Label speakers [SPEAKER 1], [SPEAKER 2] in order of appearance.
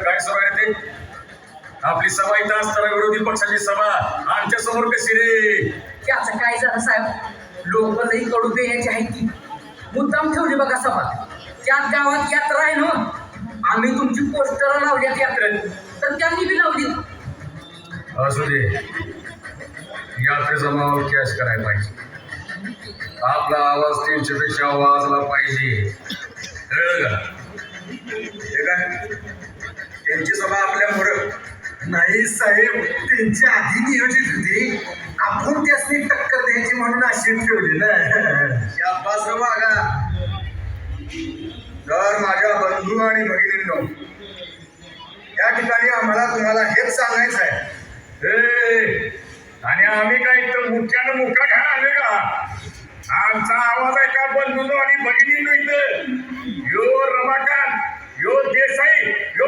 [SPEAKER 1] काय सभा आहे ते? आपली सभा इथं असताना विरोधी पक्षाची सभा आमच्या समोर कशी रे?
[SPEAKER 2] त्याचं काय झालं साहेब, लोक लई कडू देण्याची आहे ती मुद्दाम ठेवली बघा सभा. त्यात गावात यात्रा आहे ना, आम्ही तुमची पोस्टर लावल्यात यात्रेत, तर त्यांनी बी लावली.
[SPEAKER 1] असू दे, यात्रेचा माहोल कॅश करायला पाहिजे. आपला आवाज त्यांच्यापेक्षा वाजला पाहिजे, कळलं का? हे काय त्यांची सभा आपल्या मोर
[SPEAKER 3] नाही साहेब, त्यांची आधी नियोजित होती, आपण त्यासनी टक्कर द्यायची म्हणून अशी ठेवली ना.
[SPEAKER 1] या पाच वागा तर माझ्या बंधू आणि भगिनींनो, या ठिकाणी आम्हाला तुम्हाला हेच सांगायचं आहे, आणि आम्ही काय इथं मुख्यानं मुका घ्यायला आले का? आमचा आवाज आहे का बंधूंनो आणि भगिनींनो? इथं यो रमाकांत, यो देसाई, यो